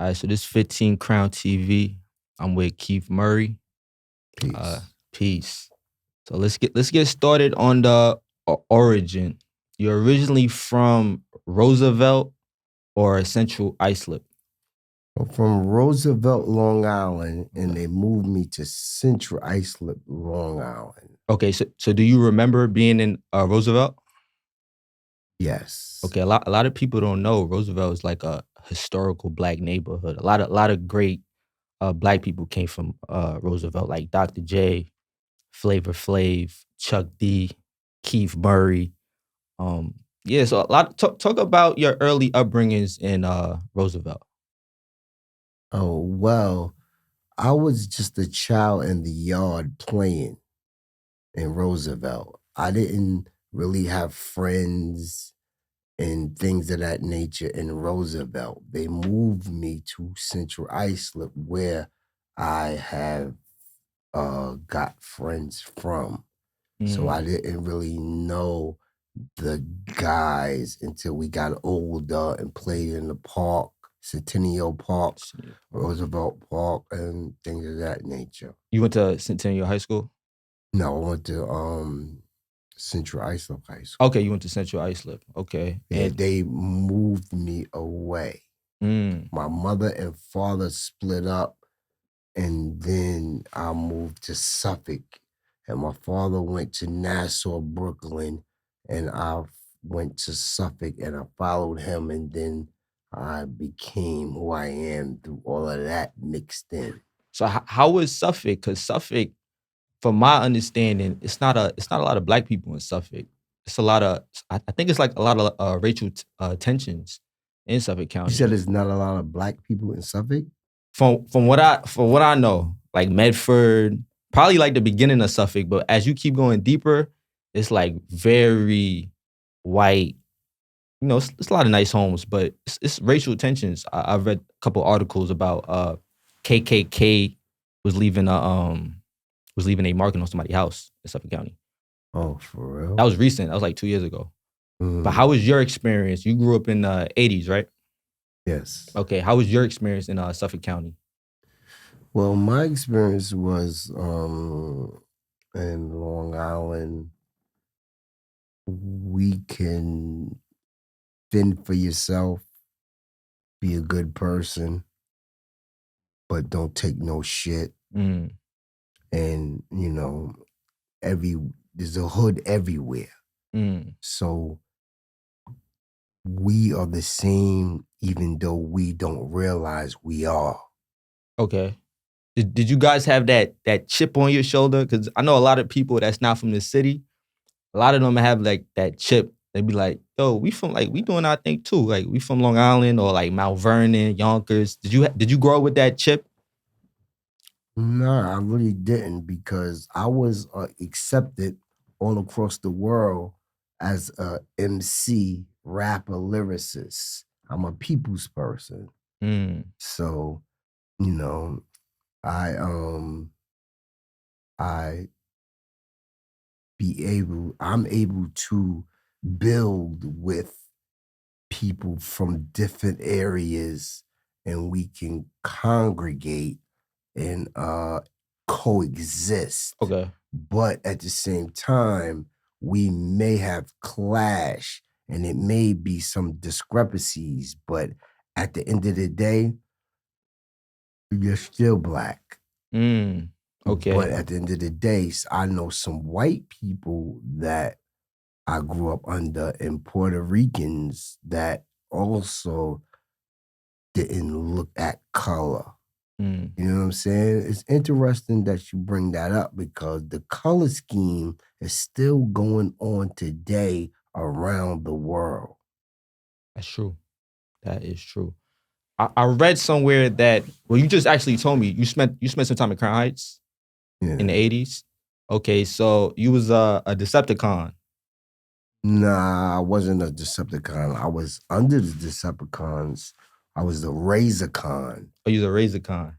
All right, so this 15 Crown TV. I'm with Keith Murray. Uh, Peace. Peace. So let's get started on the origin. You're originally from Roosevelt or Central Islip? I'm from Roosevelt, Long Island, and they moved me to Central Islip, Long Island. Okay, so do you remember being in Roosevelt? Yes. Okay, a lot of people don't know Roosevelt is like a historical black neighborhood. A lot of great black people came from Roosevelt, like Dr. J, Flavor Flav, Chuck D, Keith Murray. Yeah, so a lot. Talk about your early upbringings in Roosevelt. Oh, well, I was just a child in the yard playing in Roosevelt. I didn't really have friends and things of that nature in Roosevelt. They moved me to Central Islip where I have got friends from. So I didn't really know the guys until we got older and played in the park, Centennial Park, Roosevelt Park, and things of that nature. You went to Centennial High School? No, I went to Central Islip High School. Okay, you went to Central Islip. Okay. Yeah, And they moved me away. My mother and father split up, and then I moved to Suffolk. And my father went to Nassau, Brooklyn, and I went to Suffolk, and I followed him, and then I became who I am through all of that mixed in. so how was Suffolk? Because Suffolk, from my understanding, it's not a lot of black people in Suffolk. It's a lot of I think it's like a lot of racial tensions in Suffolk County. You said there's not a lot of black people in Suffolk? From what I know, like Medford, probably like the beginning of Suffolk, but as you keep going deeper, it's like very white. You know, it's a lot of nice homes, but it's racial tensions. I've read a couple articles about KKK was leaving a marking on somebody's house in Suffolk County. Oh, for real? That was recent. That was like 2 years ago. But how was your experience? You grew up in the 80s, right? Yes. Okay. How was your experience in Suffolk County? Well, my experience was in Long Island. We can fend for yourself, be a good person, but don't take no shit. Mm. And, you know, there's a hood everywhere. So we are the same, even though we don't realize we are. Okay. Did you guys have that chip on your shoulder? Because I know a lot of people that's not from the city. A lot of them have like that chip. They be like, "Yo, we doing our thing too. Like we from Long Island or like Mount Vernon, Yonkers." Did you grow up with that chip? Nah, I really didn't, because I was accepted all across the world as a MC, rapper, lyricist. I'm a people's person. So, you know, I'm able to build with people from different areas, and we can congregate and coexist. Okay. But at the same time, we may have clash, and it may be some discrepancies, but at the end of the day, you're still black. Okay. But at the end of the day, I know some white people that I grew up under, and Puerto Ricans that also didn't look at color. You know what I'm saying? It's interesting that you bring that up, because the color scheme is still going on today around the world. That's true. That is true. I read somewhere that, well, you just actually told me you spent some time in Crown Heights in the 80s. Okay, so you was a Decepticon. Nah, I wasn't a Decepticon. I was under the Decepticons. I was the Razorcon. Oh, you was a Razorcon.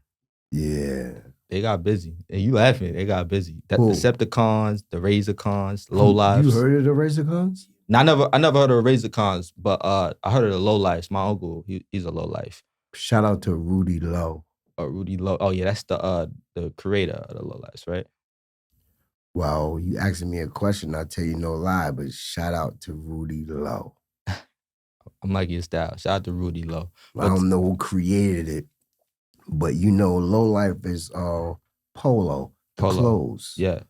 Yeah. They got busy. And you laughing, they got busy. The Who? Decepticons, the Razorcons, Lowlifes. You heard of the Razorcons? Now, I never heard of Razorcons, but I heard of the Lowlifes. My uncle, he's a Lowlife. Shout out to Rudy Lowe. Rudy Lowe. Oh yeah, that's the creator of the Lowlights, right? Well, you asking me a question, I'll tell you no lie, but shout out to Rudy Lowe. I'm like your style. Shout out to Rudy Lowe. I don't know who created it, but you know, Low Life is Polo, the clothes. Yeah.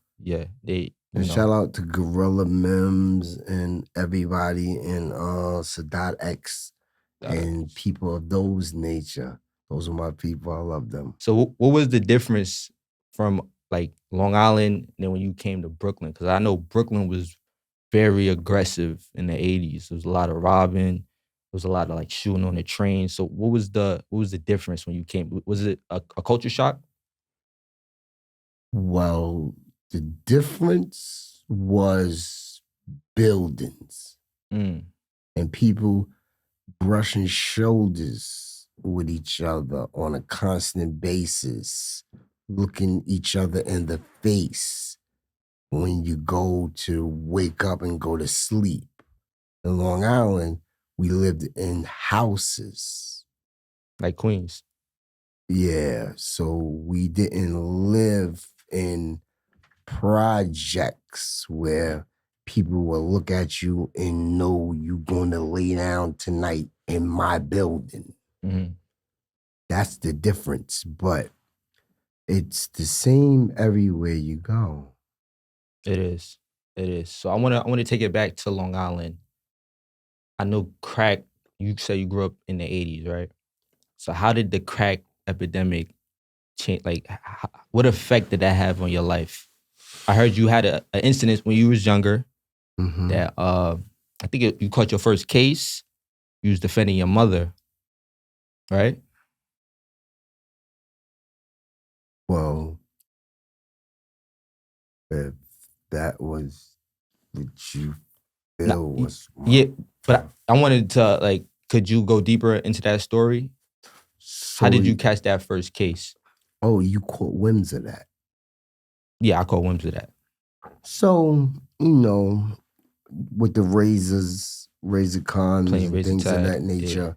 They and shout out to Gorilla Mims and everybody in Sadat X and people of those nature. Those are my people. I love them. So what was the difference from like Long Island and then when you came to Brooklyn? Because I know Brooklyn was very aggressive in the 80s. There was a lot of robbing. There was a lot of like shooting on the train. So what was the difference when you came? Was it a culture shock? Well, the difference was buildings and people brushing shoulders with each other on a constant basis, looking each other in the face when you go to wake up and go to sleep. In Long Island, we lived in houses. Like Queens. Yeah, so we didn't live in projects where people will look at you and know you're going to lay down tonight in my building. Mm-hmm. That's the difference, but it's the same everywhere you go. It is. So I want to take it back to Long Island. I know crack. You say you grew up in the 80s, right? So how did the crack epidemic change? Like, what effect did that have on your life? I heard you had an incident when you was younger that I think you caught your first case. You was defending your mother, right? Well, if that was what you feel was but I wanted to like, could you go deeper into that story? So how did you catch that first case? Oh, you caught whims of that. Yeah, I caught whims of that. So, you know, with the razor cons Playing and razor things tag, of that nature,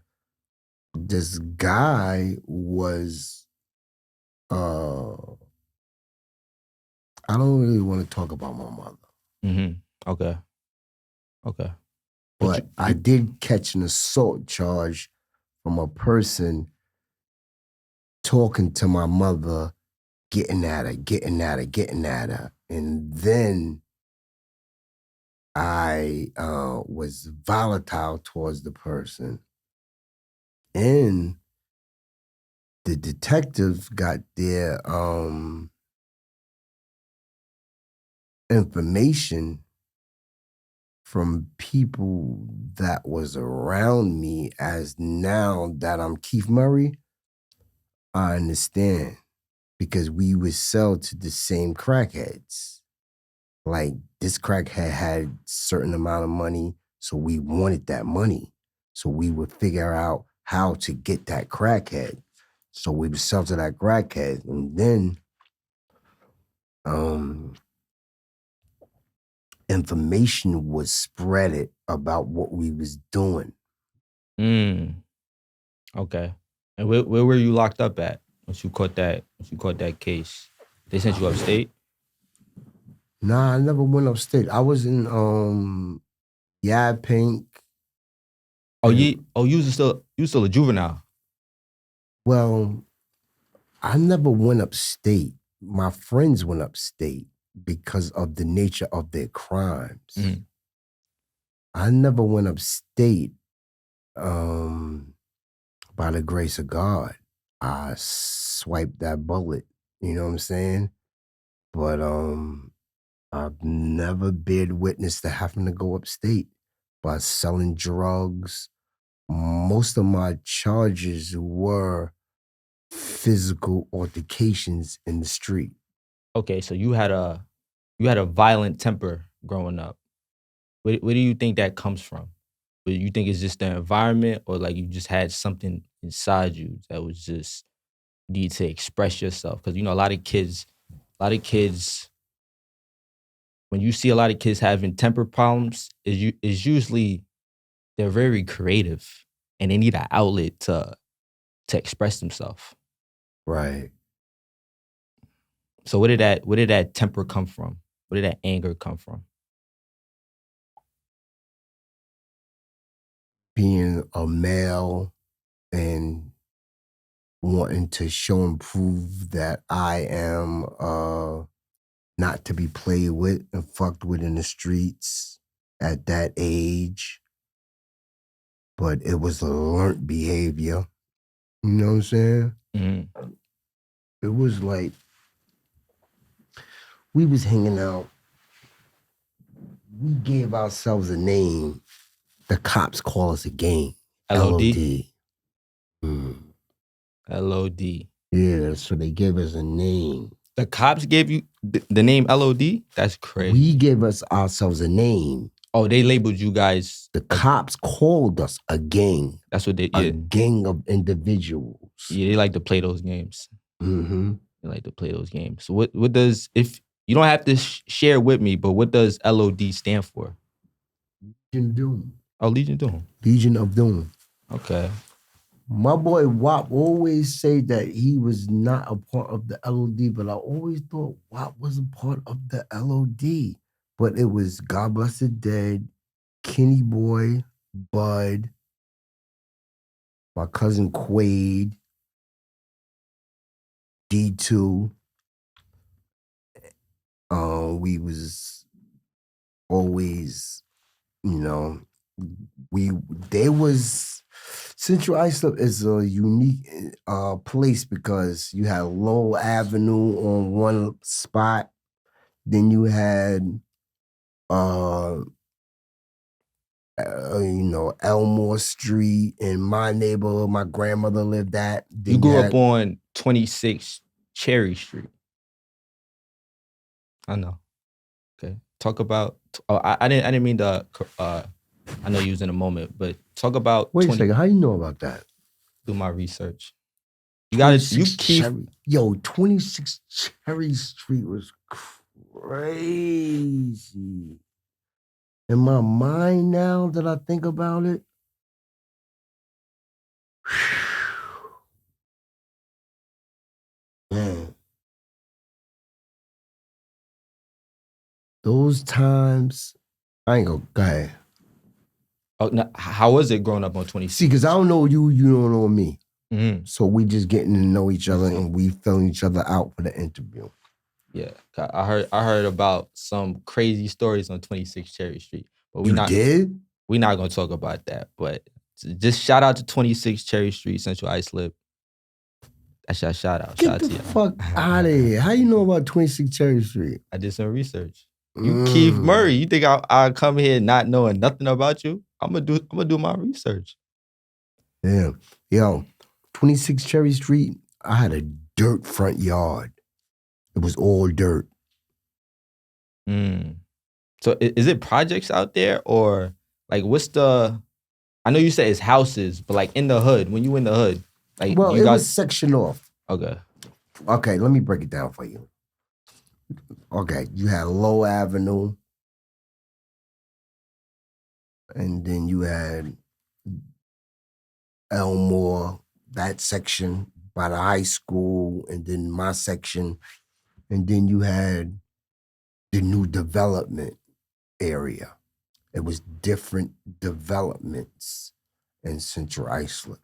this guy was I don't really want to talk about my mother. Mm-hmm. Okay. But I did catch an assault charge from a person talking to my mother, getting at her. And then I was volatile towards the person. And the detectives got their information from people that was around me. As now that I'm Keith Murray, I understand, because we would sell to the same crackheads. Like, this crackhead had certain amount of money, so we wanted that money. So we would figure out how to get that crackhead. So we would sell to that crackhead, and then information was spreaded about what we was doing. Okay. And where were you locked up at once you caught that case? They sent you upstate? Nah, I never went upstate. I was in Pink. You was still a juvenile. Well, I never went upstate. My friends went upstate because of the nature of their crimes. Mm-hmm. I never went upstate by the grace of God. I swiped that bullet, you know what I'm saying? But I've never been witness to having to go upstate by selling drugs. Most of my charges were physical altercations in the street. Okay, so you had a violent temper growing up. Where do you think that comes from? Do you think it's just the environment, or like you just had something inside you that was just need to express yourself? Because a lot of kids, when you see a lot of kids having temper problems, is usually they're very creative and they need an outlet to to express himself. Right. So where did that temper come from? Where did that anger come from? Being a male and wanting to show and prove that I am not to be played with and fucked with in the streets at that age. But it was a learned behavior. You know what I'm saying? Mm-hmm. It was like we was hanging out. We gave ourselves a name. The cops call us a gang. LOD? LOD. Yeah, so they gave us a name. The cops gave you the name LOD? That's crazy. We gave ourselves a name. Oh, they labeled you guys. The cops called us a gang. That's what they. A gang of individuals. Yeah, they like to play those games. Mm-hmm. They like to play those games. So what does, if you don't have to share with me, but what does LOD stand for? Legion of Doom. Oh, Legion of Doom. Legion of Doom. Okay. My boy WAP always say that he was not a part of the LOD, but I always thought WAP was a part of the LOD. But it was God Bless the Dead, Kenny Boy, Bud, my cousin Quaid, D2. We was always, Central Islip is a unique place because you had Lowell Avenue on one spot, then you had Elmore Street in my neighborhood. My grandmother lived at. You grew up on 26 Cherry Street. I know. Okay. Talk about. I didn't mean to. I know you was in a moment, but talk about. Wait a second. How you know about that? Do my research. You got it. You keep. 26 Cherry Street was crazy. In my mind now that I think about it, man, those times, I ain't gonna go ahead. Oh, now, how was it growing up on 26? See, because I don't know you, you don't know me. Mm-hmm. So we just getting to know each other and we filling each other out for the interview. Yeah, I heard about some crazy stories on 26 Cherry Street, but We're not gonna talk about that. But just shout out to 26 Cherry Street, Central Islip. That's your shout out. Get the fuck out of here! How you know about 26 Cherry Street? I did some research. You Keith Murray. You think I come here not knowing nothing about you? I'm gonna do my research. Yeah, yo, 26 Cherry Street. I had a dirt front yard. It was all dirt. So is it projects out there or like what's the? I know you said it's houses, but like in the hood, when you in the hood, like well, it was sectioned off. Okay. Okay, let me break it down for you. Okay, you had Low Avenue, and then you had Elmore, that section by the high school, and then my section, and then you had the new development area. It was different developments in Central Islip.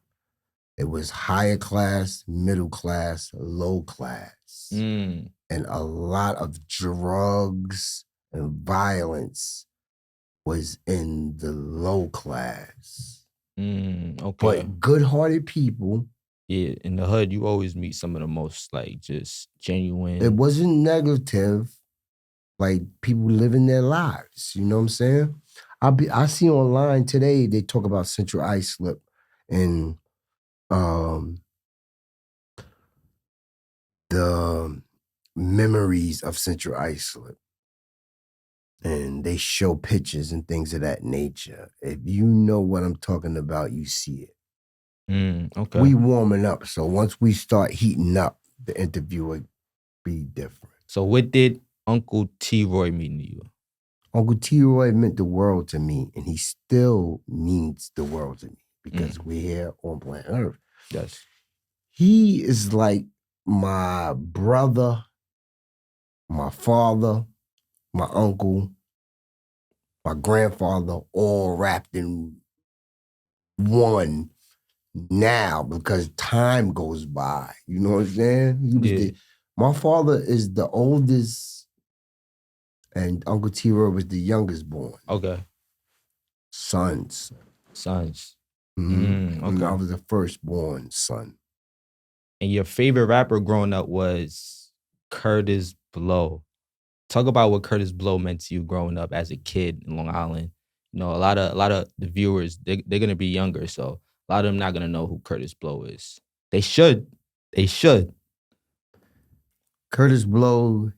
It was higher class, middle class, low class. And a lot of drugs and violence was in the low class. Okay. But good-hearted people. Yeah, in the hood, you always meet some of the most like just genuine. It wasn't negative. Like people living their lives. You know what I'm saying? I see online today, they talk about Central Islip and the memories of Central Islip. And they show pictures and things of that nature. If you know what I'm talking about, you see it. Okay. We warming up. So once we start heating up, the interview would be different. So what did Uncle T-Roy mean to you? Uncle T-Roy meant the world to me, and he still means the world to me because we're here on planet Earth. Yes. He is like my brother, my father, my uncle, my grandfather, all wrapped in one now because time goes by. You know what I'm saying? My father is the oldest, and Uncle T-Roy was the youngest born. Okay. Sons. Okay. And I was the firstborn son. And your favorite rapper growing up was Curtis Blow. Talk about what Curtis Blow meant to you growing up as a kid in Long Island. You know, a lot of the viewers, they're gonna be younger, so a lot of them not gonna know who Curtis Blow is. They should. Curtis Blow,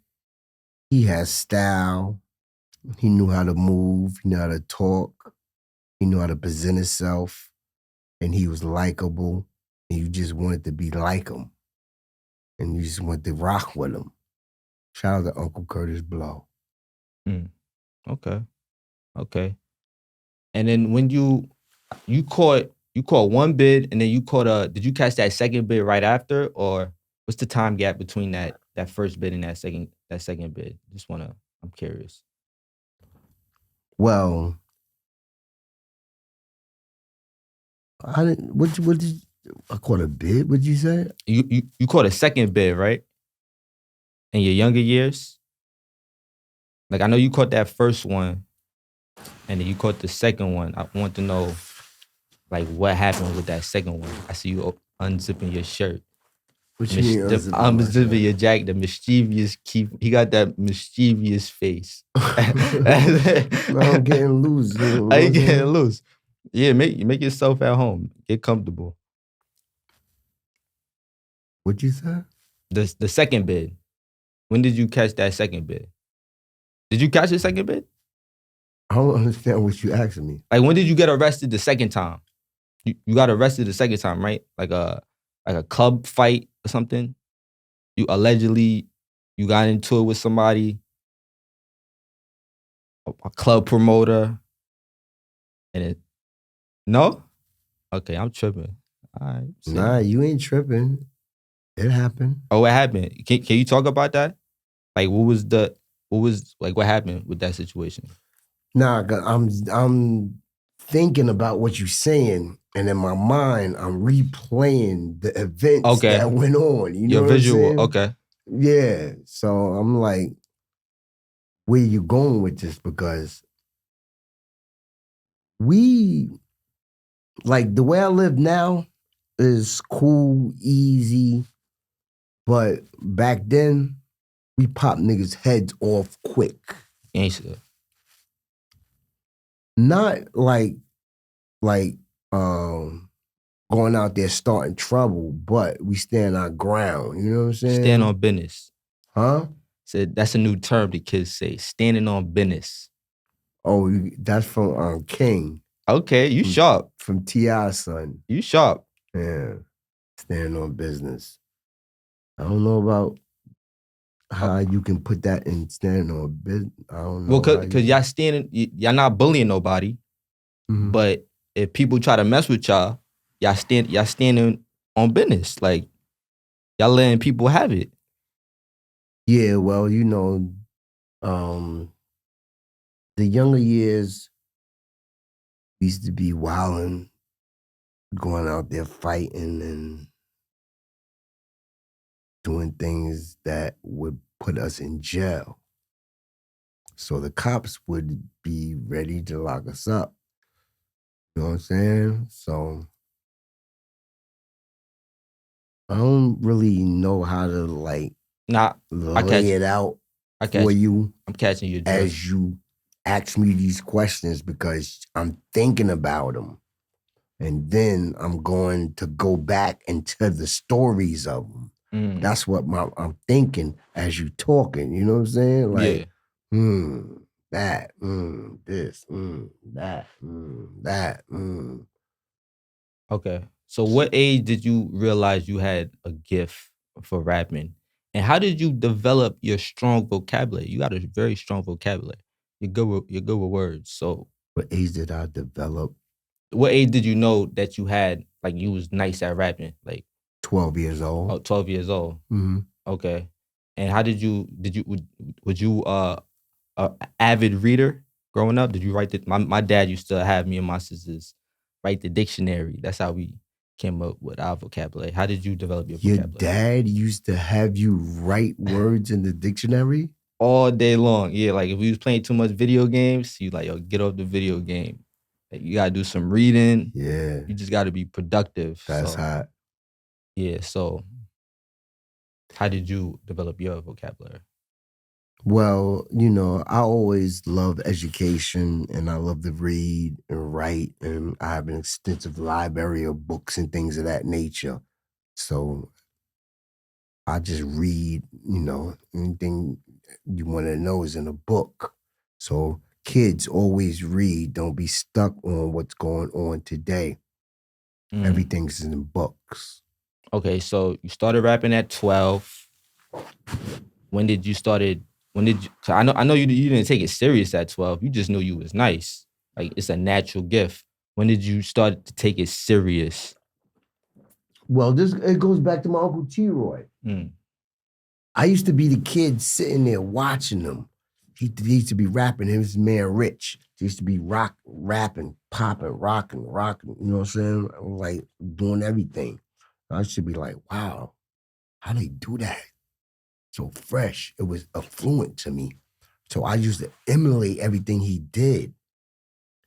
he has style. He knew how to move. He knew how to talk. He knew how to present himself. And he was likable. And you just wanted to be like him. And you just wanted to rock with him. Shout out to Uncle Curtis Blow. Okay. And then when you caught one bid, and then you caught did you catch that second bid right after, or what's the time gap between that first bid and that second bid? I'm curious. Well, I didn't. What did I caught a bid? What'd you say? You caught a second bid, right? In your younger years, like I know you caught that first one, and then you caught the second one. I want to know, like, what happened with that second one. I see you unzipping your shirt. What you mean unzipping your jacket? The mischievous he got that mischievous face. I'm getting loose. Are you getting loose? Yeah, make yourself at home. Get comfortable. What'd you say? The second bid. When did you catch that second bid? Did you catch the second bid? I don't understand what you asking me. Like, when did you get arrested the second time? You got arrested the second time, right? Like a club fight or something? You allegedly got into it with somebody, a club promoter, and it. No? Okay, I'm tripping. All right. Nah, you ain't tripping. It happened. Oh, what happened? Can you talk about that? Like, what happened with that situation? Nah, I'm thinking about what you're saying, and in my mind, I'm replaying the events that went on. You know your what visual. I'm saying? Okay. Yeah. So I'm like, where you going with this? Because like the way I live now is cool, easy. But back then, we pop niggas' heads off quick. Gangsta. Not like going out there starting trouble, but we stand our ground. You know what I'm saying? Stand on business. Huh? Said that's a new term the kids say. Standing on business. Oh, that's from King. Okay, you sharp. From T.I. son. You sharp. Yeah. Standing on business. I don't know about how you can put that in standing on business. I don't know. Well, because y'all not bullying nobody. Mm-hmm. But if people try to mess with y'all standing on business. Like, y'all letting people have it. Yeah, well, you know, the younger years used to be wilding, going out there fighting and doing things that would put us in jail. So the cops would be ready to lock us up. You know what I'm saying? So I don't really know how to lay it out for you. I'm catching you as you ask me these questions because I'm thinking about them. And then I'm going to go back into the stories of them. That's what I'm thinking as you talking. You know what I'm saying? Like, that, this, that, that. Okay. So what age did you realize you had a gift for rapping? And how did you develop your strong vocabulary? You got a very strong vocabulary. You're good with words. So what age did I develop? What age did you know that you had, like, you was nice at rapping? Like 12 years old. Oh, 12 years old. Mm-hmm. Okay. And how did you would you a avid reader growing up? Did you write the my dad used to have me and my sisters write the dictionary. That's how we came up with our vocabulary. How did you develop your Your vocabulary? dad used to have you write words in the dictionary? All day long. Yeah, like if we was playing too much video games, you like, yo, get off the video game. Like, you gotta do some reading. Yeah, You just gotta be productive. that's So hot. yeah, so how did you develop your vocabulary? Well, I always love education and I love to read and write, and I have an extensive library of books and things of that nature. So I just read, anything you want to know is in a book. So kids always read, don't be stuck on what's going on today. Mm. Everything's in books. Okay, so you started rapping at 12. When did you started? When did you? 'Cause I know you didn't take it serious at 12. You just knew you was nice. Like, it's a natural gift. When did you start to take it serious? Well, it goes back to my Uncle T-Roy. Mm. I used to be the kid sitting there watching him. He used to be rapping. His man Rich. He used to be rapping, popping, rocking. You know what I'm saying? I was like doing everything. I used to be like, wow, how they do that? So fresh. It was affluent to me. So I used to emulate everything he did.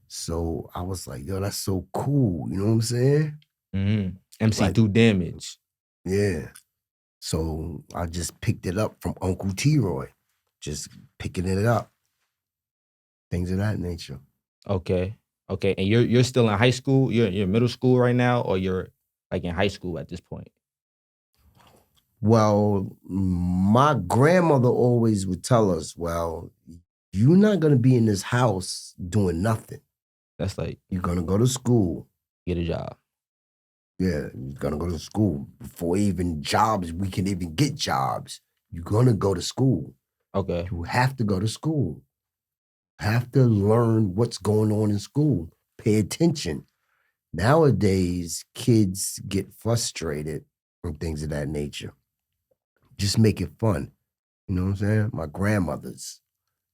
So I was like, yo, that's so cool. You know what I'm saying? Mm-hmm. MC Like, Do Damage. Yeah. So I just picked it up from Uncle T-Roy. Just picking it up. Things of that nature. Okay. Okay. And you're still in high school? You're middle school right now, or you're like in high school at this point? Well, my grandmother always would tell us, well, you're not going to be in this house doing nothing. That's like, You're going to go to school. get a job. Yeah, you're going to go to school. Before even jobs, we can even get jobs. You're going to go to school. Okay. You have to go to school. Have to learn what's going on in school. Pay attention. Nowadays, kids get frustrated and things of that nature. Just make it fun. You know what I'm saying? My grandmothers,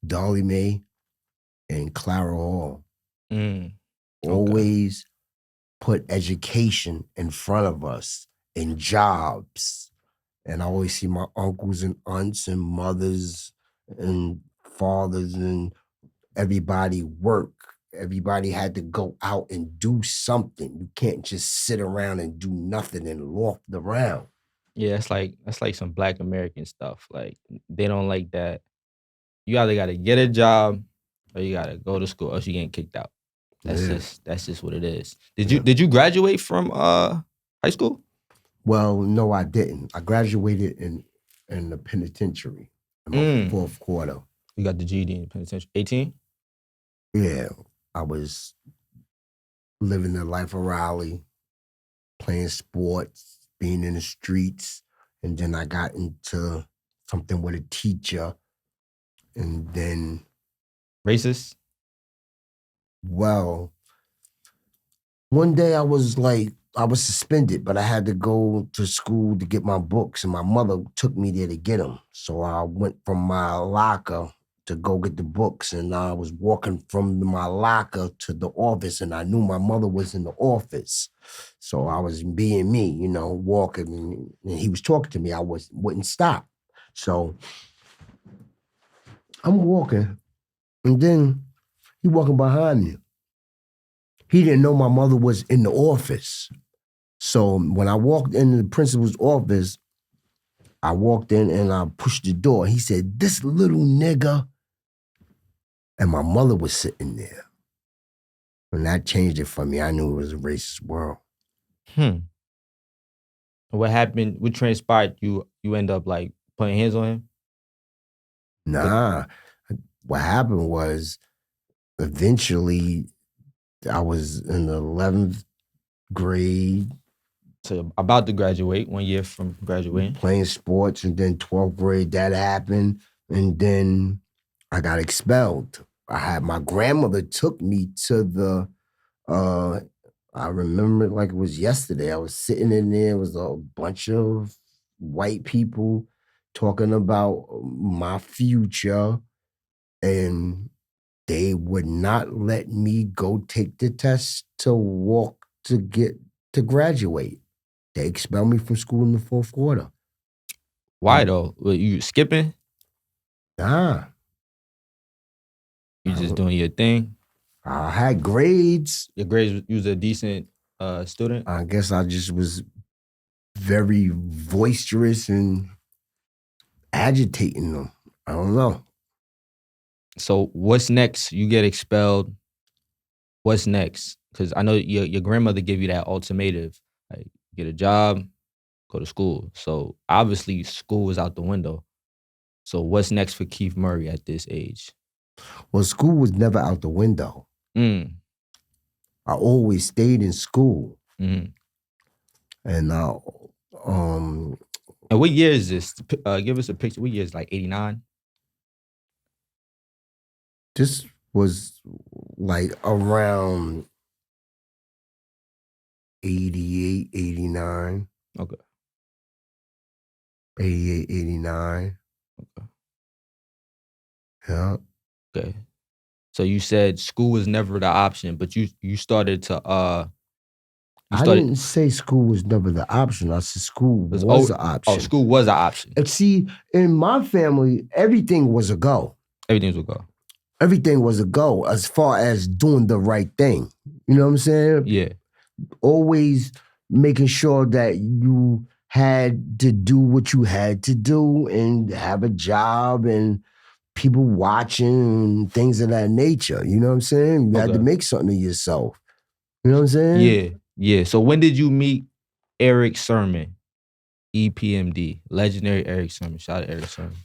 Dolly Mae and Clara Hall, always put education in front of us and jobs. And I always see my uncles and aunts and mothers and fathers and everybody work. Everybody had to go out and do something. You can't just sit around and do nothing and loaf around. Yeah, that's like some Black American stuff. Like, they don't like that. You either gotta get a job or you gotta go to school, or else you getting kicked out. That's just what it is. Did you graduate from high school? Well, no, I didn't. I graduated in the penitentiary in my fourth quarter. You got the GED in the penitentiary. 18? Yeah, I was living the life of Raleigh, playing sports, being in the streets, and then I got into something with a teacher, and then Racist? well, one day I was suspended, but I had to go to school to get my books, and my mother took me there to get them. So I went from my locker to go get the books, and I was walking from my locker to the office, and I knew my mother was in the office. So I was being me, walking, and he was talking to me. I wouldn't stop. So I'm walking, and then he walking behind me. He didn't know my mother was in the office. So when I walked into the principal's office, I walked in and I pushed the door. He said, "This little nigga." And my mother was sitting there. And that changed it for me. I knew it was a racist world. What happened? What transpired? You end up like putting hands on him? Nah. What happened was eventually I was in the 11th grade. So about to graduate, 1 year from graduating. Playing sports, and then 12th grade, that happened. And then I got expelled. My grandmother took me to the I remember it like it was yesterday. I was sitting in there, it was a bunch of white people talking about my future, and they would not let me go take the test to walk to get to graduate. They expelled me from school in the fourth quarter. Why though? Were you skipping? Nah, You just doing your thing? I had grades. Your grades, you was a decent student? I guess I just was very boisterous and agitating them. I don't know. So what's next? You get expelled. What's next? Because I know your grandmother gave you that ultimatum, like get a job, go to school. So obviously school was out the window. So what's next for Keith Murray at this age? Well, school was never out the window. Mm. I always stayed in school. Mm. And And what year is this? Give us a picture. What year is like 89? this was like around 88, 89. Okay. 88, 89. Okay. Yeah. Okay. So you said school was never the option, but you started to I didn't say school was never the option. I said school was the option. Oh, school was an option. And see, in my family, everything was a go. Everything was a go. Everything was a go as far as doing the right thing. You know what I'm saying? Yeah. Always making sure that you had to do what you had to do and have a job and people watching and things of that nature. You know what I'm saying? You had to make something of yourself. You know what I'm saying? Yeah. Yeah. So when did you meet Eric Sermon, EPMD, legendary Eric Sermon? Shout out to Eric Sermon.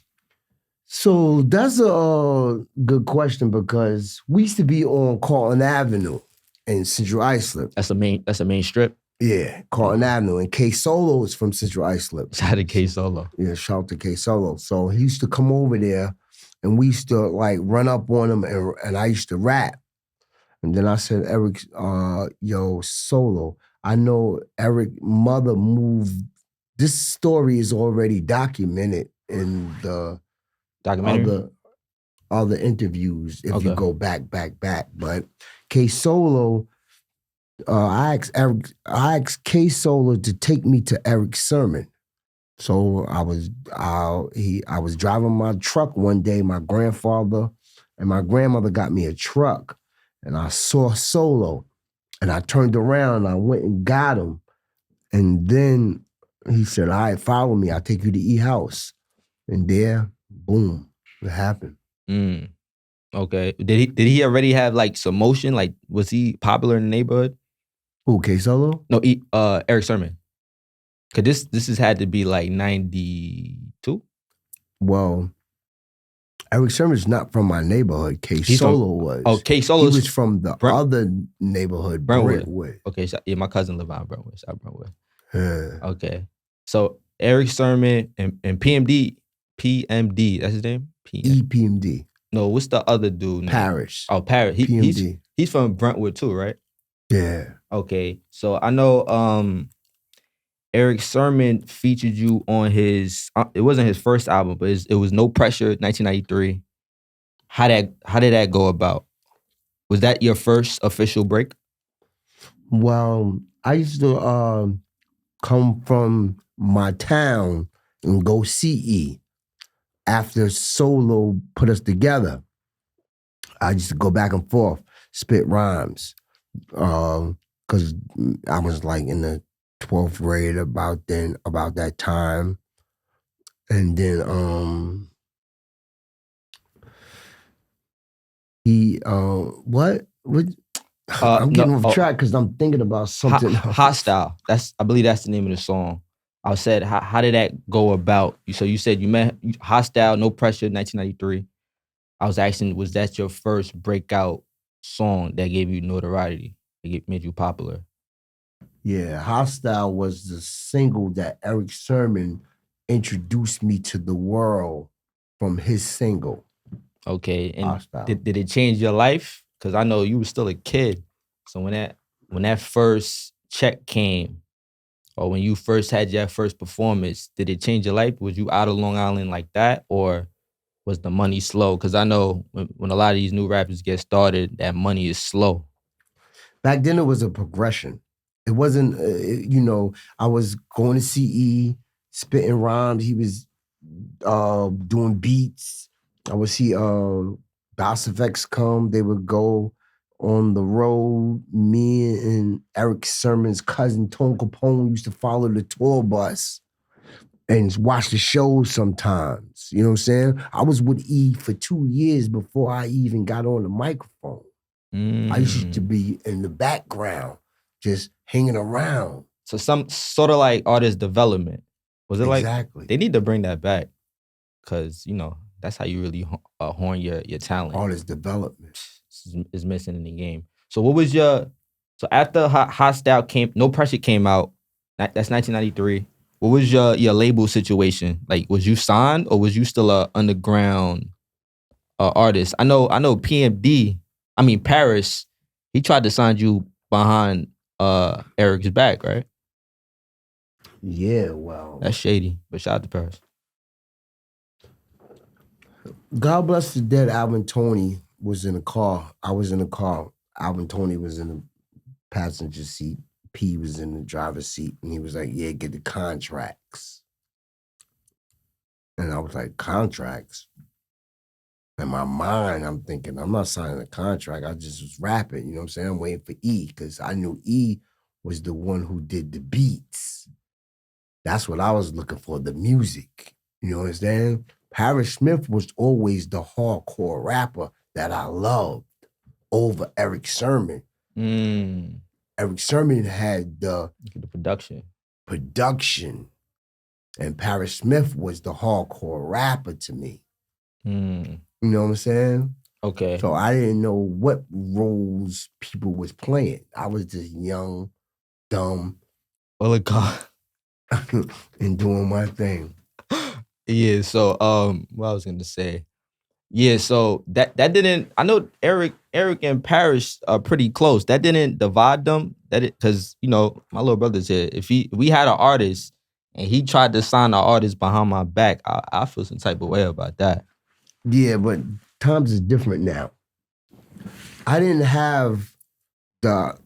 So that's a good question because we used to be on Carlton Avenue in Central Islip. That's a main strip? Yeah, Carlton Avenue. And K Solo is from Central Islip. Shout out to K Solo. Yeah, shout out to K Solo. So he used to come over there and we used to like run up on him and I used to rap. And then I said, Eric, yo, Solo, I know Eric mother moved. This story is already documented in the documentary, other interviews if you go back. But K Solo, I asked K Solo to take me to Eric's sermon. So I was driving my truck one day. My grandfather and my grandmother got me a truck, and I saw Solo, and I turned around. And I went and got him, and then he said, "All right, follow me. I'll take you to E House." And there, boom, it happened. Okay. Did he already have like some motion? Like, was he popular in the neighborhood? Who, K Solo? No, Eric Sermon. Cause this has had to be like 92. Well, Eric Sermon's not from my neighborhood. K Solo was. Oh, K Solo was from the other neighborhood, Brentwood. Okay, so, yeah, my cousin lived out Brentwood. South Brentwood. Yeah. Okay, so Eric Sermon and PMD, that's his name. EPMD. No, what's the other dude? Parrish. Oh, Parrish. He's from Brentwood too, right? Yeah. Okay, so I know Eric Sermon featured you on his. It wasn't his first album, but it was No Pressure, 1993. How did that go about? Was that your first official break? Well, I used to come from my town and go CE after Solo put us together. I used to go back and forth, spit rhymes, because I was like in the 12th grade about that time. And then he what I'm getting off track because I'm thinking about something else. Hostile. I believe that's the name of the song. I said, how did that go about? So you said you met Hostile, No Pressure, 1993. I was asking, was that your first breakout song that gave you notoriety, that made you popular? Yeah, Hostile was the single that Eric Sermon introduced me to the world from his single. Okay, and did it change your life? Because I know you were still a kid. So when that when that first check came, or when you first had your first performance, did it change your life? Was you out of Long Island like that, or was the money slow? Because I know when a lot of these new rappers get started, that money is slow. Back then, it was a progression. It wasn't, I was going to CE, spitting rhymes. He was doing beats. I would see Boss Effects come. They would go on the road. Me and Eric Sermon's cousin, Tone Capone, used to follow the tour bus and watch the shows sometimes. You know what I'm saying? I was with E for 2 years before I even got on the microphone. I used to be in the background, just hanging around. So some sort of like artist development. Was it Exactly. like they need to bring that back? Because that's how you really horn your talent. Artist development is missing in the game. So what was so after Hostile No Pressure came out, that's 1993. What was your label situation? Like, was you signed or was you still a underground artist? I know Paris, he tried to sign you behind Eric's back, right? Yeah, well. That's shady, but shout out to Paris. God Bless the Dead, Alvin Toney was in a car. I was in a car. Alvin Toney was in the passenger seat. P was in the driver's seat. And he was like, yeah, get the contracts. And I was like, contracts? In my mind, I'm thinking, I'm not signing a contract. I just was rapping. You know what I'm saying? I'm waiting for E because I knew E was the one who did the beats. That's what I was looking for, the music. You know what I'm saying? Paris Smith was always the hardcore rapper that I loved over Eric Sermon. Eric Sermon had the production. And Paris Smith was the hardcore rapper to me. You know what I'm saying? Okay. So I didn't know what roles people was playing. I was just young, dumb. Well, and doing my thing. Yeah, so what I was gonna say. Yeah, so that didn't, I know Eric and Paris are pretty close. That didn't divide them. Because my little brother's here. If we had an artist and he tried to sign an artist behind my back, I feel some type of way about that. Yeah, but times is different now. I didn't have the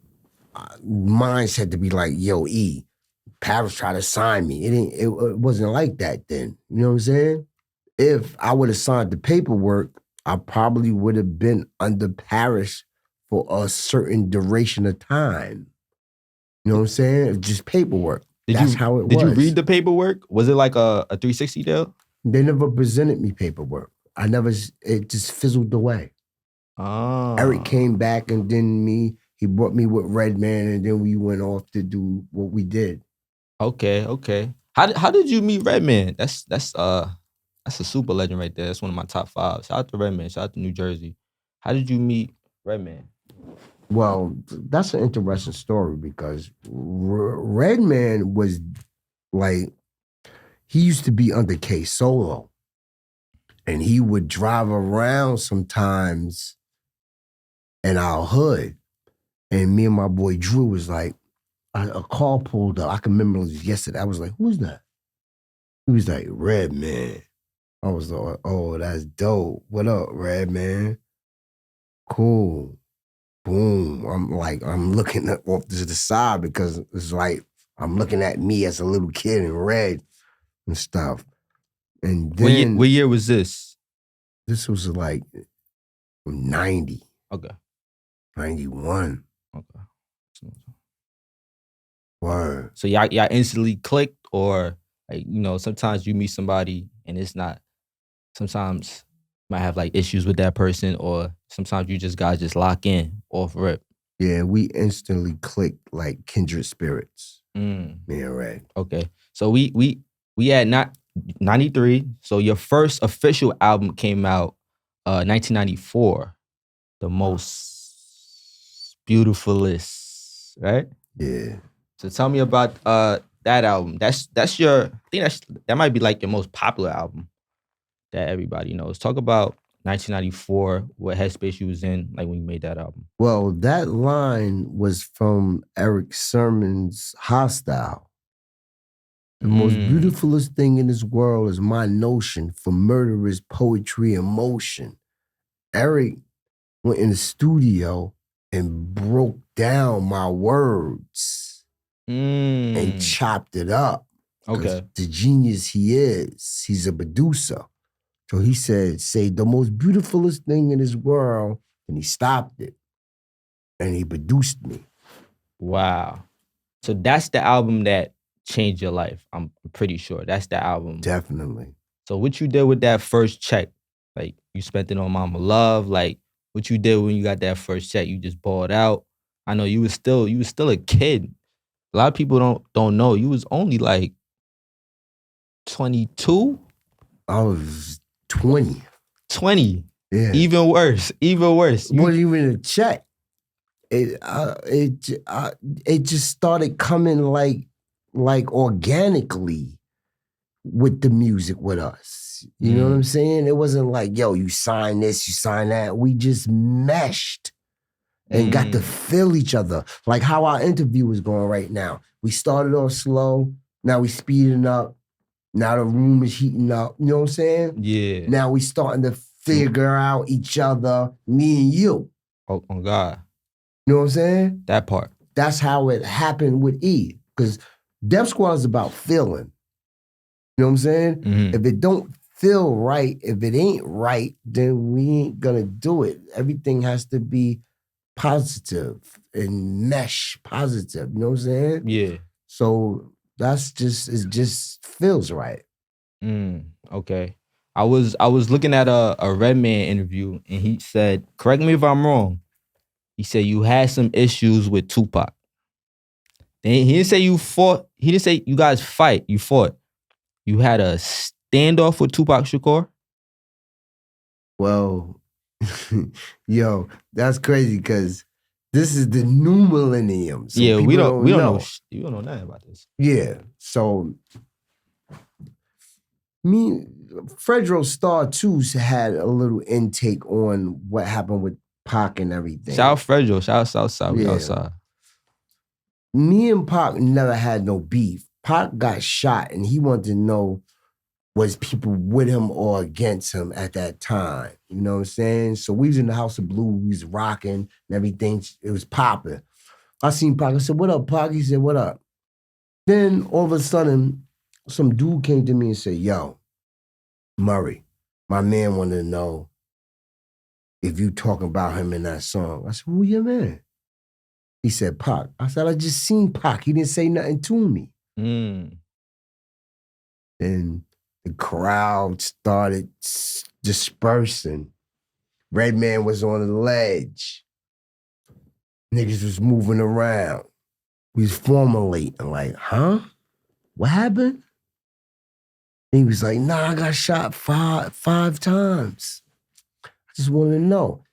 mindset to be like, yo, E, Paris tried to sign me. It wasn't like that then. You know what I'm saying? If I would have signed the paperwork, I probably would have been under Paris for a certain duration of time. You know what I'm saying? Just paperwork. That's how it was. Did you read the paperwork? Was it like a 360 deal? They never presented me paperwork. It just fizzled away. Oh. Eric came back and then he brought me with Redman and then we went off to do what we did. Okay. How did you meet Redman? That's a super legend right there. That's one of my top 5. Shout out to Redman. Shout out to New Jersey. How did you meet Redman? Well, that's an interesting story because Redman was like, he used to be under K Solo. And he would drive around sometimes in our hood. And me and my boy Drew was like, a car pulled up. I can remember it was yesterday. I was like, who's that? He was like, Redman. I was like, oh, that's dope. What up, Redman? Cool. Boom. I'm looking off to the side because it's like, I'm looking at me as a little kid in red and stuff. And then... What year was this? This was like 90. Okay. 91. Okay. Word. So y'all instantly clicked, or like, sometimes you meet somebody and it's not, sometimes you might have like issues with that person, or sometimes you guys just lock in off rip. Yeah, we instantly clicked like kindred spirits. Me and Red. Okay. So we had 93. So your first official album came out 1994. The Most Beautifulest, right? Yeah. So tell me about that album. That might be like your most popular album that everybody knows. Talk about 1994, what headspace you was in, like when you made that album? Well, that line was from Eric Sermon's Hostile. The most beautifulest thing in this world is my notion for murderous poetry and motion. Eric went in the studio and broke down my words and chopped it up. Okay. The genius he is, he's a producer. So he said, say the most beautifulest thing in this world, and he stopped it. And he produced me. Wow. So that's the album that changed your life. I'm pretty sure that's the album. Definitely. So what you did with that first check? Like you spent it on Mama Love. Like what you did when you got that first check? You just balled out. I know you was still a kid. A lot of people don't know. You was only like 22. I was 20. 20. Yeah. Even worse. Even worse. It wasn't even a check. It just started coming like organically with the music with us. You know what I'm saying? It wasn't like, yo, you sign this, you sign that. We just meshed and got to feel each other. Like how our interview is going right now. We started off slow. Now we speeding up. Now the room is heating up. You know what I'm saying? Yeah. Now we starting to figure out each other, me and you. Oh God. You know what I'm saying? That part. That's how it happened with E. Because Def Squad is about feeling. You know what I'm saying? Mm-hmm. If it don't feel right, if it ain't right, then we ain't gonna do it. Everything has to be positive and mesh positive. You know what I'm saying? Yeah. So that's just, it just feels right. Okay. I was looking at a Redman interview and he said, correct me if I'm wrong. He said you had some issues with Tupac. He didn't say you fought. He didn't say you guys fight. You fought. You had a standoff with Tupac Shakur? Well, yo, that's crazy because this is the new millennium. So yeah, we don't know. You don't know nothing about this. Yeah, so Fredro Star too had a little intake on what happened with Pac and everything. Shout out Fredro. Shout out Southside. We outside. Me and Pac never had no beef. Pac got shot and he wanted to know was people with him or against him at that time. You know what I'm saying? So we was in the House of Blue, we was rocking and everything. It was popping. I seen Pac, I said, what up, Pac? He said, what up? Then all of a sudden, some dude came to me and said, yo, Murray, my man wanted to know if you talking about him in that song. I said, who your man? He said, Pac. I said, I just seen Pac. He didn't say nothing to me. Then the crowd started dispersing. Redman was on the ledge. Niggas was moving around. We was formulating like, huh? What happened? And he was like, nah, I got shot five times. I just wanted to know.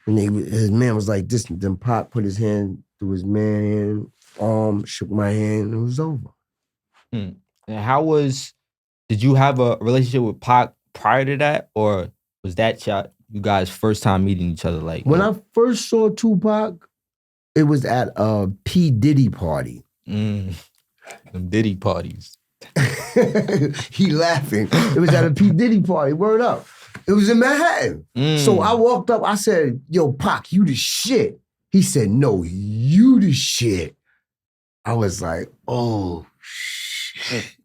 And his man was like this, and then Pac put his hand through his man's arm, shook my hand, and it was over. And did you have a relationship with Pac prior to that? Or was that you guys' first time meeting each other? Like when I first saw Tupac, it was at a P. Diddy party. Them Diddy parties. He laughing. It was at a P. Diddy party, word up. It was in Manhattan. So I walked up, I said, yo, Pac, you the shit. He said, no, you the shit. I was like, oh, shit.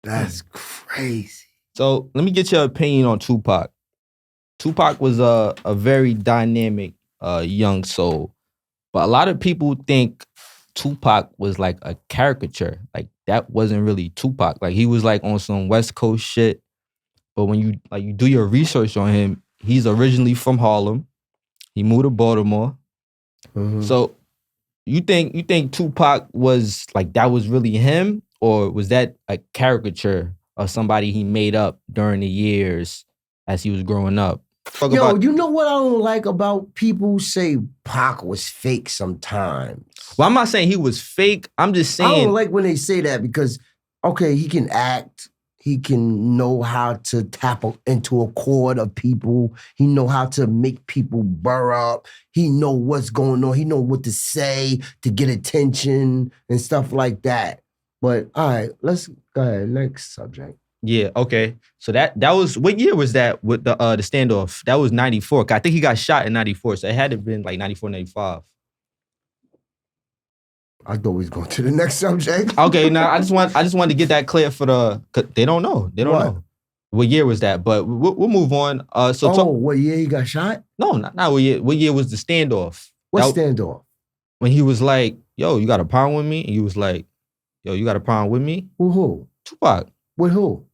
That's crazy. So let me get your opinion on Tupac. Tupac was a very dynamic young soul. But a lot of people think Tupac was like a caricature. Like that wasn't really Tupac. Like he was like on some West Coast shit. But when you do your research on him, he's originally from Harlem. He moved to Baltimore. So you think Tupac was like that was really him, or was that a caricature of somebody he made up during the years as he was growing up? You know what I don't like about people who say Pac was fake sometimes? Well, I'm not saying he was fake. I'm just saying I don't like when they say that because, okay, he can act. He can know how to tap into a chord of people. He know how to make people burr up. He know what's going on. He know what to say to get attention and stuff like that. But all right, let's go ahead. Next subject. Yeah, okay. So that was, what year was that with the standoff? That was 94. I think he got shot in 94. So it had to have been like 94, 95. I thought we was going to the next subject. Okay, now I just wanted to get that clear for cause they don't know. They don't know. What year was that? But we'll move on. What year he got shot? No, not what year. What year was the standoff? What standoff? When he was like, yo, you got a problem with me? And you was like, yo, you got a problem with me? With who? Tupac. With who?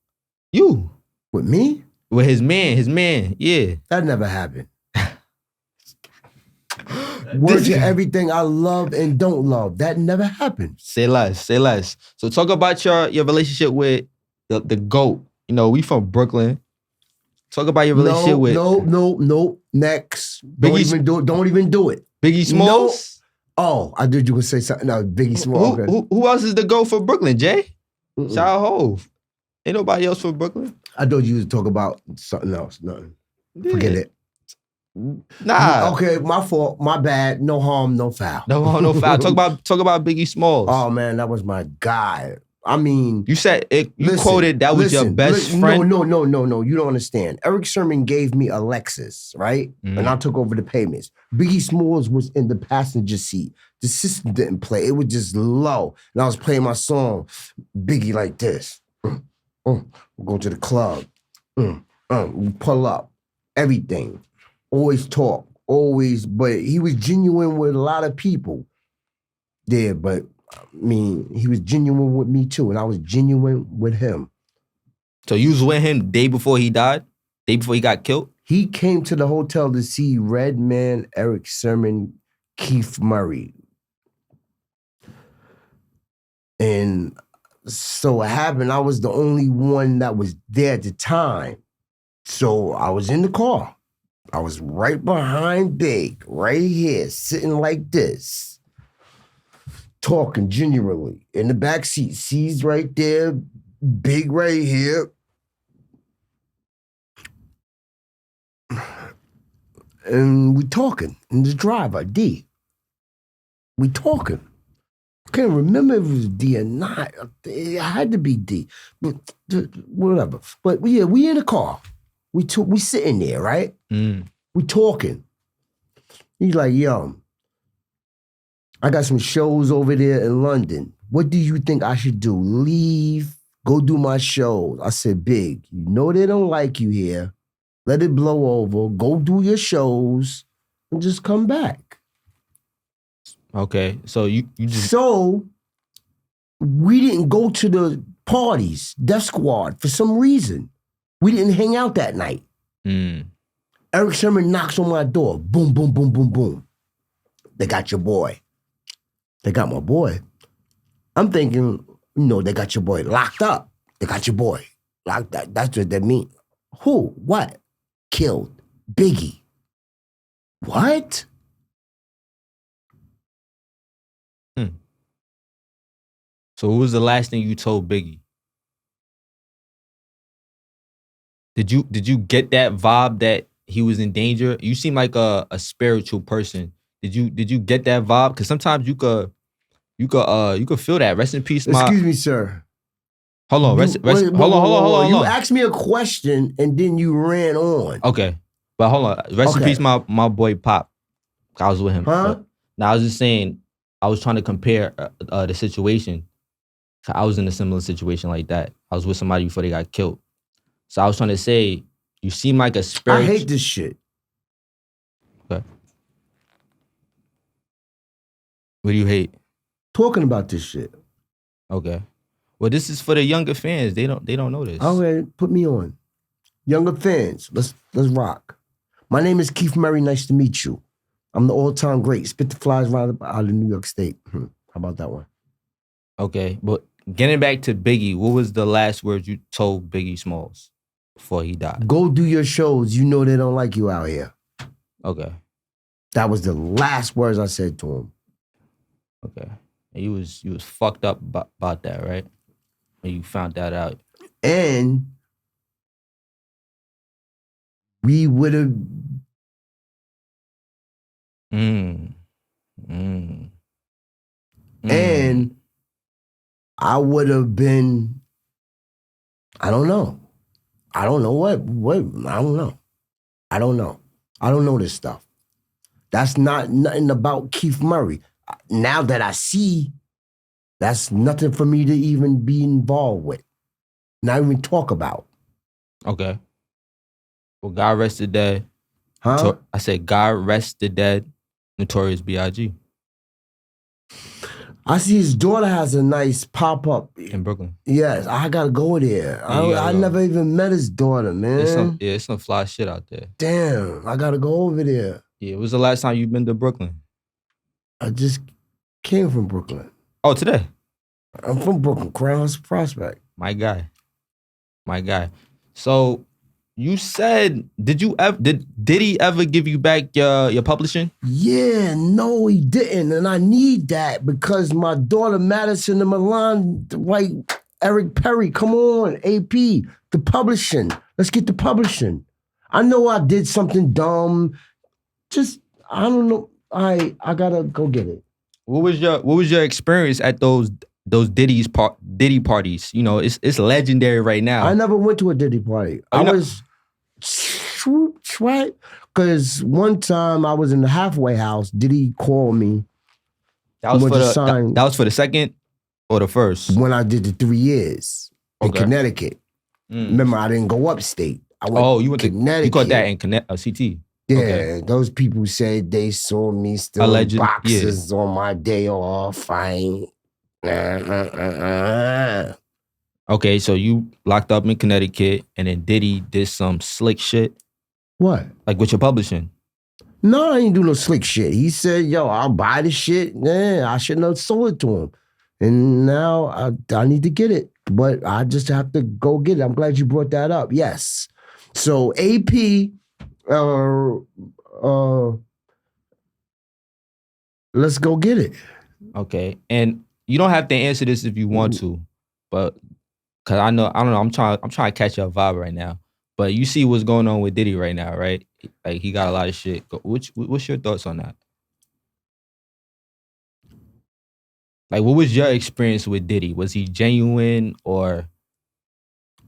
You. With me? With his man, yeah. That never happened. Word to everything I love and don't love. That never happened. Say less. So talk about your relationship with the GOAT. You know, we from Brooklyn. Talk about your relationship with... No. Next. Don't even do it. Biggie Smalls? No. Oh, I did you gonna say something. No, Biggie Smalls. Who else is the GOAT for Brooklyn, Jay? Shout out Hove. Ain't nobody else from Brooklyn? I thought you was talk about something else. Nothing. Yeah. Forget it. Nah. Okay, my fault. My bad. No harm, no foul. No harm, no foul. Talk about Biggie Smalls. Oh man, that was my guy. I mean, you said it. You quoted that was your best friend. No. You don't understand. Eric Sermon gave me a Lexus, right? And I took over the payments. Biggie Smalls was in the passenger seat. The system didn't play. It was just low, and I was playing my song, Biggie, like this. We'll go to the club. We pull up. Everything. Always talk. Always. But he was genuine with a lot of people there. But, I mean, he was genuine with me, too. And I was genuine with him. So you was with him day before he died? Day before he got killed? He came to the hotel to see Redman, Eric Sermon, Keith Murray. And... so what happened, I was the only one that was there at the time. So I was in the car. I was right behind Big, right here, sitting like this, talking genuinely. In the back seat, C's right there, Big right here. And we talking. And the driver, D. We talking. I can't remember if it was D or not. It had to be D, but whatever. But yeah, we in the car. We sitting there, right? We talking. He's like, yo, I got some shows over there in London. What do you think I should do? Leave, go do my shows. I said, Big, you know they don't like you here. Let it blow over. Go do your shows and just come back. Okay, so you just... So, we didn't go to the parties, Death Squad, for some reason. We didn't hang out that night. Eric Sermon knocks on my door. Boom, boom, boom, boom, boom. They got your boy. They got my boy. I'm thinking, they got your boy locked up. They got your boy locked up. That's what they mean. Who? What? Killed. Biggie. What? So what was the last thing you told Biggie? Did you get that vibe that he was in danger? You seem like a spiritual person. Did you get that vibe? Because sometimes you could feel that. Rest in peace, Excuse me, sir. Hold on. Hold on. You asked me a question and then you ran on. Okay. But hold on. Rest in peace, my boy Pop. I was with him. Huh? Now I was just saying, I was trying to compare the situation. I was in a similar situation like that. I was with somebody before they got killed. So I was trying to say, you seem like a spiritual... I hate this shit. Okay. What do you hate? Talking about this shit. Okay. Well, this is for the younger fans. They don't know this. Okay, put me on. Younger fans, let's rock. My name is Keith Murray. Nice to meet you. I'm the all-time great. Spit the flies right out of New York State. How about that one? Okay, but getting back to Biggie, what was the last words you told Biggie Smalls before he died? Go do your shows. You know they don't like you out here. Okay. That was the last words I said to him. Okay. And you was fucked up about that, right? When you found that out. And we would have. And I would have been, I don't know. I don't know what, I don't know. I don't know. I don't know this stuff. That's not nothing about Keith Murray. Now that I see, that's nothing for me to even be involved with. Not even talk about. Okay. Well, God rest the dead. Huh? I said, God rest the dead, Notorious B.I.G. I see his daughter has a nice pop-up. In Brooklyn. Yes, I gotta go there. I never even met his daughter, man. It's some fly shit out there. Damn, I gotta go over there. Yeah, when was the last time you've been to Brooklyn? I just came from Brooklyn. Oh, today? I'm from Brooklyn, Crown Prospect. My guy. So you said, did he ever give you back your publishing? Yeah, no, he didn't. And I need that because my daughter Madison and Milan, like Eric Perry, come on, AP, the publishing. Let's get the publishing. I know I did something dumb. Just, I don't know. I gotta go get it. What was your experience at those Diddy parties? You know, it's legendary right now. I never went to a Diddy party. I was right? Because one time I was in the halfway house, Diddy called me. That was for the second or the first? When I did the 3 years in Connecticut. Remember, I didn't go upstate. I went you went to Connecticut. You caught that in CT. Yeah, those people said they saw me still in boxes on my day off. Fine. Okay, so you locked up in Connecticut, and then Diddy did some slick shit. What? Like with your publishing? No, I ain't do no slick shit. He said, "Yo, I'll buy the shit." I shouldn't have sold it to him, and now I need to get it, but I just have to go get it. I'm glad you brought that up. Yes. So AP, let's go get it. Okay, and you don't have to answer this if you want to, but because I don't know, I'm trying to catch your vibe right now. But you see what's going on with Diddy right now, right? Like he got a lot of shit. What's your thoughts on that? Like, what was your experience with Diddy? Was he genuine, or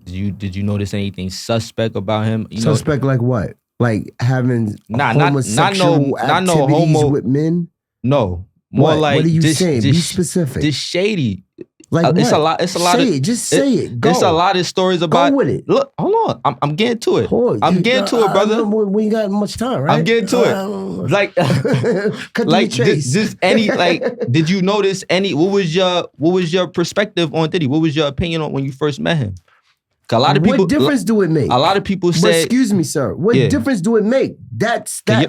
did you notice anything suspect about him? Suspect like what? Like having homosexual activities with men? No, more like what are you saying? Be specific. This shady. Like what? It's a lot. Say it. Just say it. Go. There's a lot of stories about. Go with it. Look, hold on. I'm getting to it. I'm getting to it, brother. We ain't got much time, right? I'm getting to it. Like, just any like. Did you notice any? What was your perspective on Diddy? What was your opinion on when you first met him? A lot of people. What difference do it make? A lot of people say. Excuse me, sir. What difference do it make? That's that.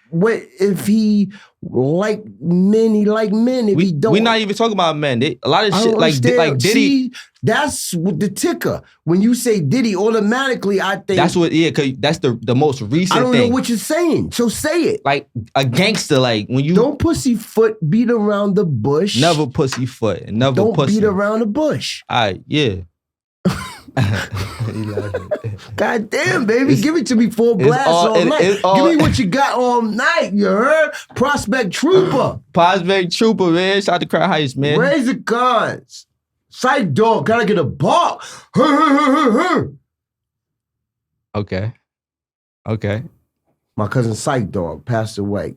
What if he like men? He like men. If he don't, we're not even talking about men. A lot of shit like Diddy. See, that's the ticker. When you say Diddy, automatically I think that's what. Yeah, cause that's the most recent. I don't thing. know what you're saying, so say it. Like a gangster, like when you don't pussyfoot beat around the bush. Never pussyfoot. Never don't beat around the bush. All right, yeah. God damn, baby. Give it to me full blast all night. Give me what you got all night, you heard? Prospect Trooper. Prospect Trooper, man. Shout out to Crown Heights, man. Raise the guns. Sight dog, gotta get a ball. Okay. My cousin Sight dog passed away.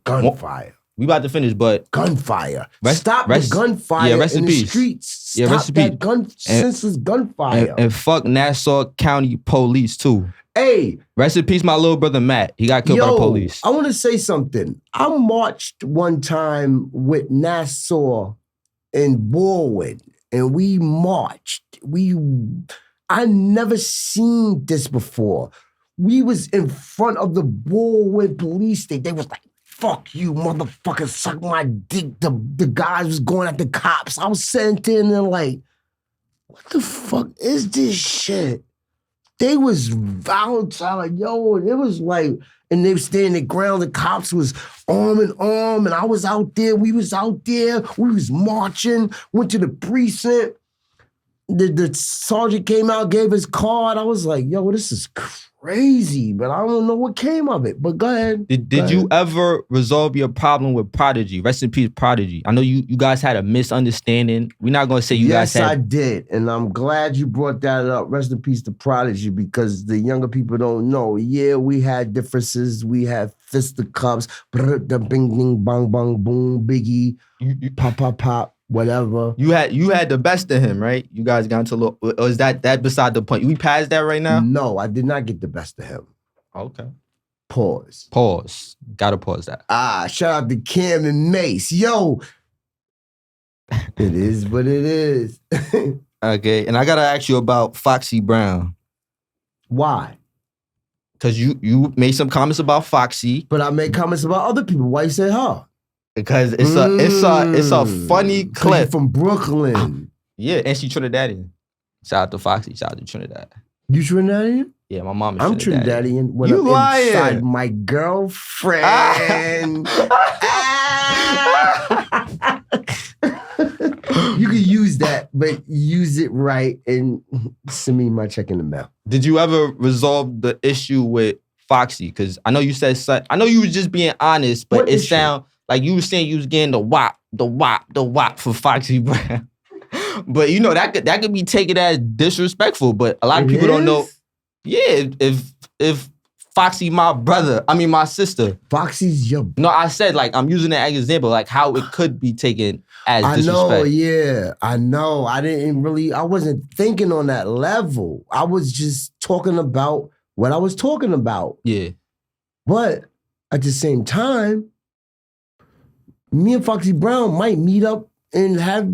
Gunfire. We about to finish, but gunfire. Stop the gunfire in the streets. Stop that senseless gunfire. And fuck Nassau County Police too. Hey, rest in peace, my little brother Matt. He got killed by the police. I want to say something. I marched one time with Nassau in Borwood, and we marched. I never seen this before. We was in front of the Borwood police station. They was like, "Fuck you, motherfucker, suck my dick." The guys was going at the cops. I was sitting in there like, what the fuck is this shit? They was volatile, like, yo, and it was like, and they was standing the ground, the cops was arm in arm, and I was out there, we was out there, we was marching, went to the precinct. the sergeant came out, gave his card. I was like, yo, this is crazy, but I don't know what came of it. But go ahead. Did you ever resolve your problem with Prodigy? Rest in peace, Prodigy. I know you guys had a misunderstanding. We're not gonna say you guys had. Yes, I did. And I'm glad you brought that up. Rest in peace to Prodigy, because the younger people don't know. Yeah, we had differences. We had fisticuffs, the bing, ding, bang, bang, boom, biggie, pop, pop, pop. Whatever. You had the best of him, right? You guys got into a little, or is that beside the point? We passed that right now? No, I did not get the best of him. Okay. Pause. Gotta pause that. Shout out to Cam and Mace. Yo. It is what it is. Okay, and I gotta ask you about Foxy Brown. Why? Because you made some comments about Foxy. But I made comments about other people. Why you say her? Because it's a funny clip from Brooklyn. Yeah, and she Trinidadian. Shout out to Foxy. Shout out to Trinidad. You Trinidadian? Yeah, my mom is I'm Trinidadian. When you I'm lying? Inside my girlfriend. You can use that, but use it right and send me my check in the mail. Did you ever resolve the issue with Foxy? Because I know you said, I know you was just being honest, but it sound like you were saying you was getting the wop for Foxy Brown. But you know, that could be taken as disrespectful, but a lot of people don't know. Yeah, if Foxy my sister. Foxy's your... No, I said, like, I'm using that as an example, like how it could be taken as disrespect. I know, yeah. I know. I wasn't thinking on that level. I was just talking about what I was talking about. Yeah. But at the same time, me and Foxy Brown might meet up and have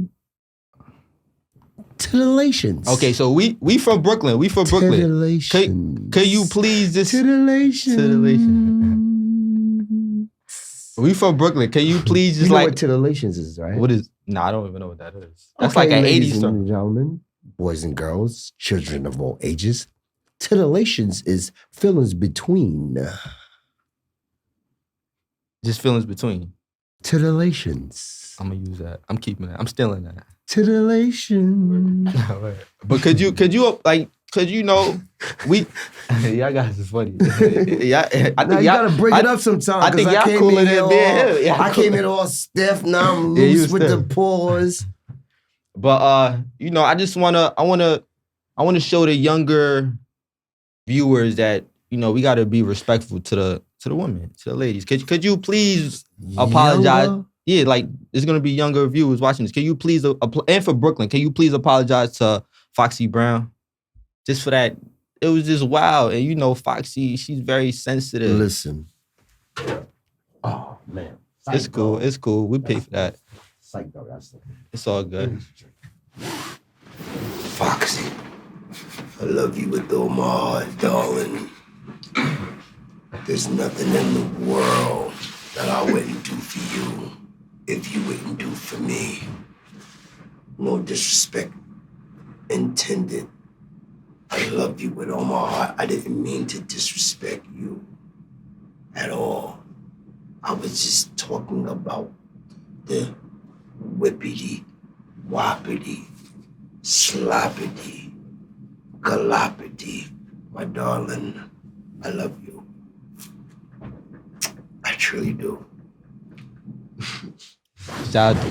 titillations. Okay, so we from Brooklyn. We from Brooklyn. Titillations. Could you please just... Titillation. We from Brooklyn. Can you please just you know like... what titillations is, right? What is... Nah, I don't even know what that is. That's like an 80s song. Gentlemen, boys and girls, children of all ages, titillations is feelings between. Just feelings between. Titillations. I'm gonna use that. I'm keeping that. I'm stealing that. Titillation. But could you know, we... Y'all guys is funny. Yeah, I think you gotta bring it up sometimes. I think y'all cooler than being here. I came in all stiff, now I'm loose with the pause. But you know, I wanna show the younger viewers that, you know, we gotta be respectful to the women, to the ladies. Could you please apologize? Younger? Yeah, like there's gonna be younger viewers watching this. Can you please, and for Brooklyn, can you please apologize to Foxy Brown? Just for that, it was just wild. And you know, Foxy, she's very sensitive. Listen. Oh, man. It's cool. It's cool. We pay for that. Psycho, that's it. It's all good. Foxy, I love you with all my heart, darling. There's nothing in the world that I wouldn't do for you if you wouldn't do for me. No disrespect intended. I love you with all my heart. I didn't mean to disrespect you at all. I was just talking about the whippity, whoppity, sloppity, galopity. My darling, I love you. I truly do. Shout out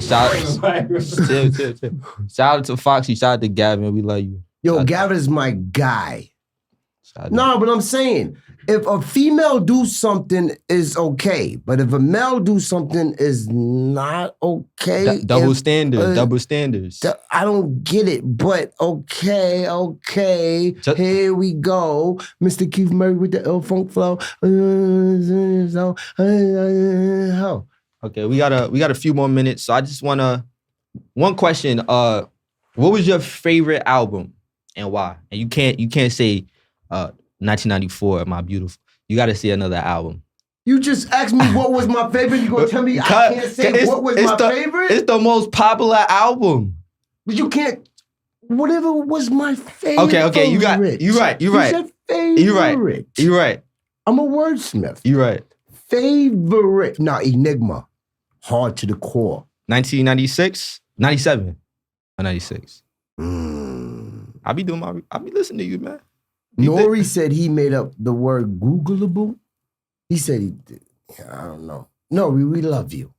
to Foxy. Shout out to Gavin. We love you. Yo, Gavin is my guy. No, but I'm saying, if a female do something is okay, but if a male do something is not okay. Double standards. I don't get it, but okay. Here we go. Mr. Keith Murray with the ill funk flow. Okay, we got a few more minutes, so I just one question. What was your favorite album and why? And you can't say 1994, My Beautiful. You got to say another album. You just asked me what was my favorite. You gonna tell me I can't say what was my favorite? It's the most popular album. But you can't. Whatever was my favorite. Okay. You're right. You said favorite. You're right. I'm a wordsmith. You're right. Favorite. Nah, Enigma. Hard to the core. 1996, 97, or 96. I be listening to you, man. Nori said he made up the word Googleable. He said he did. Yeah, I don't know. Nori, we love you.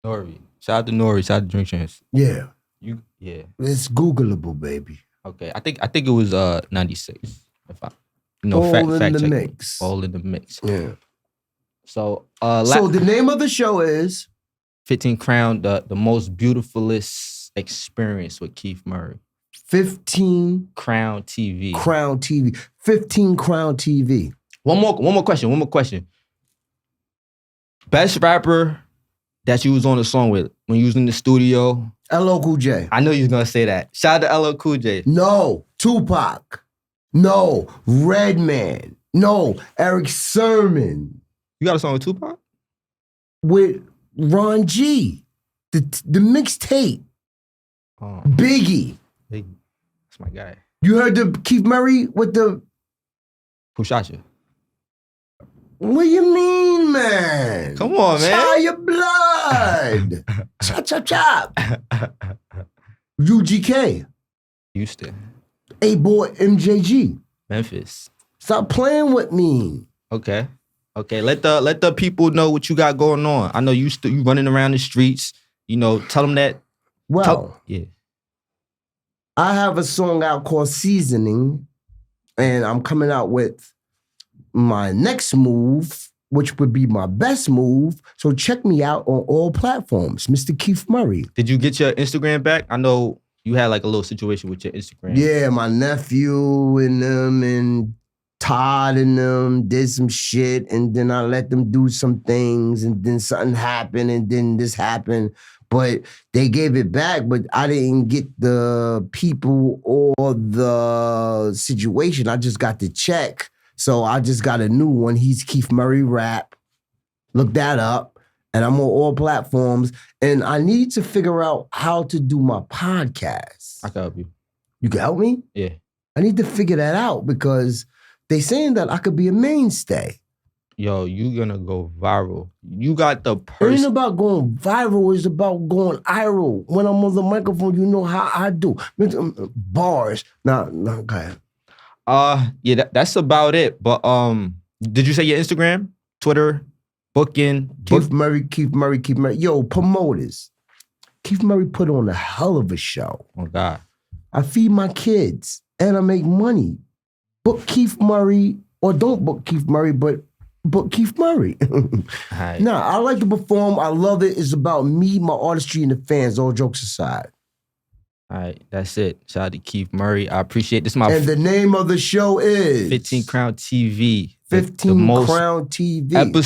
Nori. Shout out to Nori. Shout out to Drink Chance. Yeah. Yeah. It's Googleable, baby. Okay. I think it was 96. If I All in fact the check mix. Me. All in the mix. Yeah. So so the name of the show is 15 Crown, the most beautifulest experience with Keith Murray. 15 Crown TV. Crown TV. 15 Crown TV. One more question. Best rapper that you was on the song with when you was in the studio? LL Cool J. I know you was gonna say that. Shout out to LL Cool J. No, Tupac. No, Redman. No, Eric Sermon. You got a song with Tupac? With Ron G. The mixtape. Biggie. That's my guy. You heard the Keith Murray with the... Who shot you? What do you mean, man? Come on, man. Tie your blood. Chop, chop, chop. UGK. Houston. A-Boy MJG. Memphis. Stop playing with me. Okay. Let the people know what you got going on. I know you running around the streets. You know, tell them that. Yeah. I have a song out called Seasoning, and I'm coming out with my next move, which would be my best move. So check me out on all platforms, Mr. Keith Murray. Did you get your Instagram back? I know you had like a little situation with your Instagram. Yeah, my nephew and them and Todd and them did some shit, and then I let them do some things, and then something happened, and then this happened. But they gave it back, but I didn't get the people or the situation. I just got the check. So I just got a new one. He's Keith Murray Rap. Look that up. And I'm on all platforms. And I need to figure out how to do my podcast. I can help you. You can help me? Yeah. I need to figure that out because they saying that I could be a mainstay. Yo, you gonna go viral. You got the It person. ain't about going viral. It's about going viral. When I'm on the microphone, you know how I do. Bars. Nah, go ahead. Yeah, that's about it. But did you say your Instagram, Twitter, booking? Keith Murray. Yo, promoters. Keith Murray put on a hell of a show. Oh God. I feed my kids and I make money. Book Keith Murray, or don't book Keith Murray, but book Keith Murray. Right. Nah, I like to perform. I love it. It's about me, my artistry, and the fans, all jokes aside. All right, that's it. Shout out to Keith Murray. I appreciate this. And the name of the show is 15 Crown TV. 15 Crown TV. Episode